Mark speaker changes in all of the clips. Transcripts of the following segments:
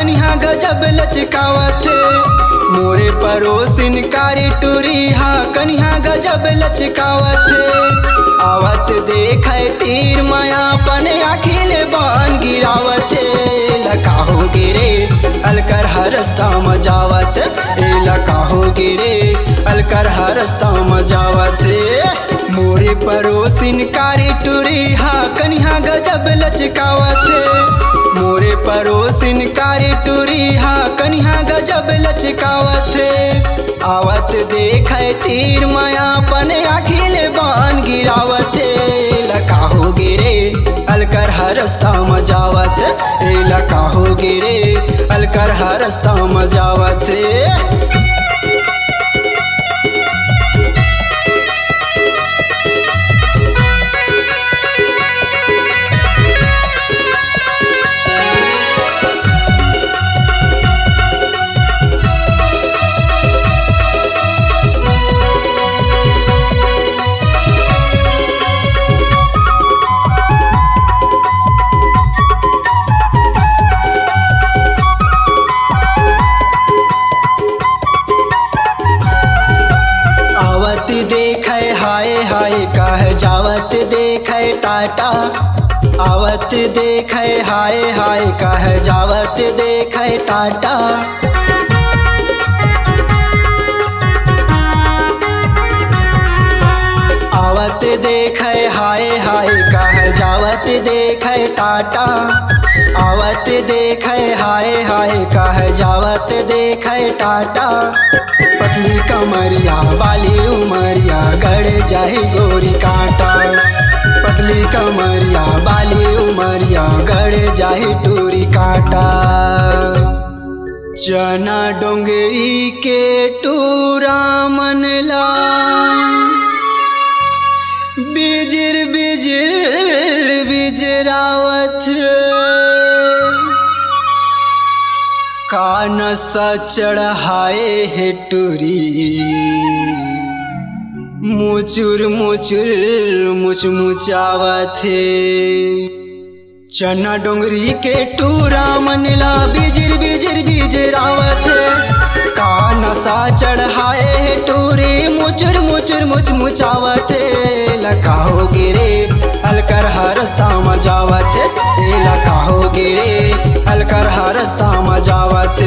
Speaker 1: कन्हा गजब लचकावत मोरे परोसिन कारी टूरी हा कन्हा गजब लचकावत आवत देखे तीर माया पन आखिले बान गिरावत लकाहो गिरे अलकर हरस्ता मजावत लकाहो गिरे अलकर हरस्ता मजावत मोरे परोसिन कारी टूरी हा कन्हा गजब लचकावत मोरे परोसिन कारी टूरी हा कन्हा गजब लचकावत आवत देखे तीर माया पन आखिले बान गिरावत लकाहो गिरे अलकर हरस्ता मजावत लकाहो गिरे अलकर हरस्ता मजावत देखे हाय हाय कह जावत देखे टाटा आवत देखे हाय हाय कह जावत देखे टाटा आवत देखे हाय हाय कह जावत देखे टाटा आवत देखे हाय हाय कह जावत देखे टाटा पतली कमरिया बाली उमरिया गड़ जाए गोरी कांटा पतली कमरिया बाली उमरिया गड़ जाए टूरी कांटा चना डोंगरी के टूरा मनला बिजर बिजर बिजरावत का नशा चढ़ाए है टूरी मुचुर मुचुर मुचमुचावत है चना डोंगरी के टूरा मनला बिजर बिजर बिजरावत है का नशा चढ़ाए है टूरी मुचुर मुचुर मुचमुचावत है लकाहो गिरे अलकर हरस्ता मजावत लकाहो गिरे अलकर हरस्ता मजावत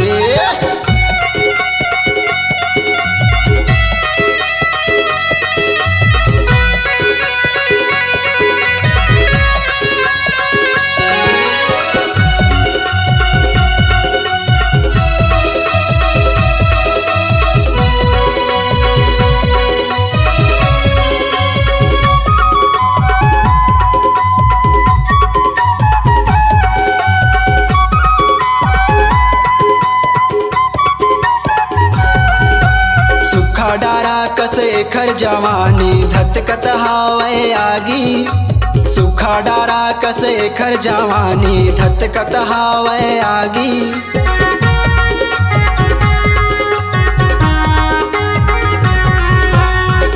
Speaker 1: डारा कसे खर जवानी धतकत हावे आगी सुखा डारा कसे खर जवानी धतकत हावे आगी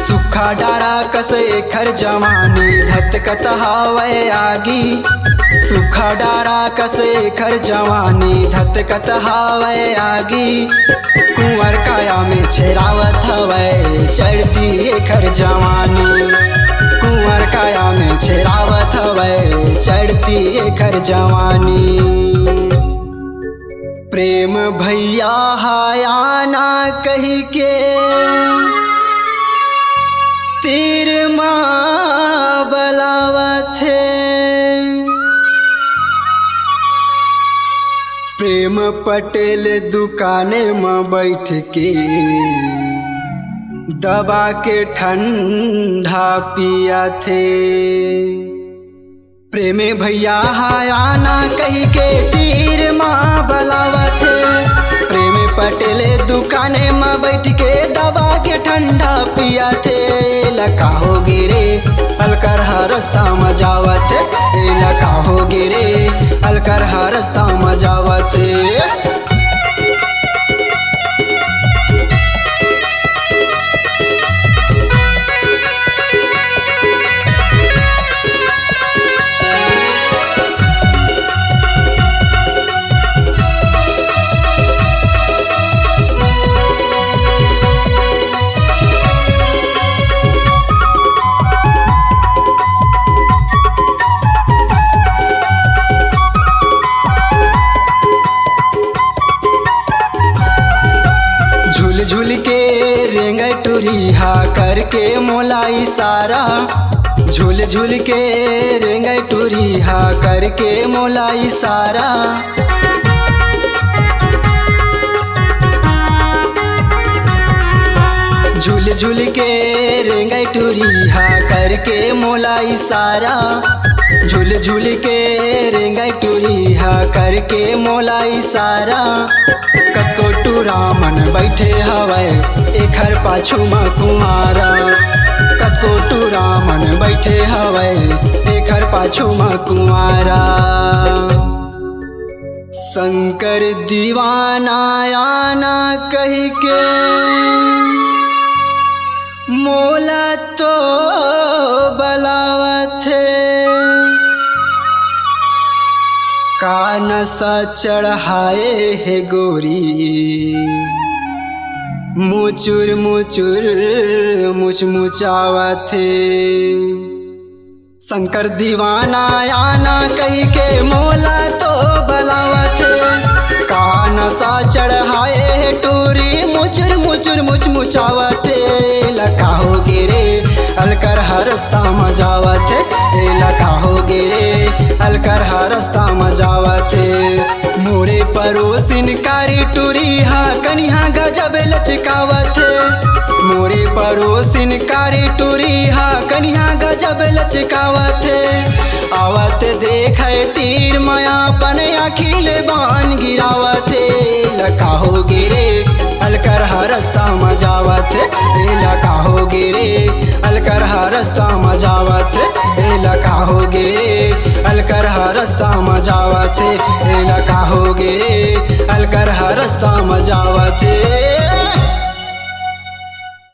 Speaker 1: सुखा डारा कसे खर जवानी धतकत हावे आगी सुखा डारा कसे खर जवानी धतकत हावे आगी कुंवर काया में छेरावत हवै चढ़ती खर जवानी कुंवर काया में छेरावत हवै चढ़ती खर जवानी प्रेम भैया हाया ना कही के तीर माँ बलावत है प्रेम पटेल दुकाने में बैठ के दबा के ठंडा पिया थे प्रेमे भैया हाया ना कही के तीर माँ बलावत प्रेमे पटेल दुकाने में बैठ के दबा के ठंडा पिया थे लकाहो गिरे अलकर हरस्ता मजावत लकाहो गिरे अलकर हरस्ता मजावत झूल के रेंग टुरिहा करके मोला इशारा झूल झूल के रेंग टुरिहा करके मोला इशारा झूल झूल के रेंग टुरिहा करके मोला इशारा झूल झूल के रेंग टुरिहा करके मोला इशारा कतको टुरामन बैठे हवै एखर पाछू म कुमारा कतको टुरामन बैठे हवै एखर पाछू म कुमारा शंकर दीवाना आना कही के मोला तो बलावत का नशा चढ़ाए है गोरी मुचुर मुचुर मुचमुचावत शंकर दीवाना आना कही के मोला तो बलावत का नशा चढ़ाए है टूरी मुचुर मुचुर मुचमुचावत लका हो गिरे अलकर हरस्ता मजावत लका हो गिरे अलकर हरस्ता मजावत मोरे परोसिन कारी टूरी हा कनिहा गजब लचकावत मोरे परोसिन कारी टूरी हा कनिहा गजब लचकावत आवत देखे तीर माया पन अखिल बान गिरावत लका हो गिरे अलकर हरस्ता मजावत लका हो गिरे अलकर हरस्ता मजावत लका हो गिरे अलकर हरस्ता मजावत लका हो गिरे अलकर हरस्ता मजावत।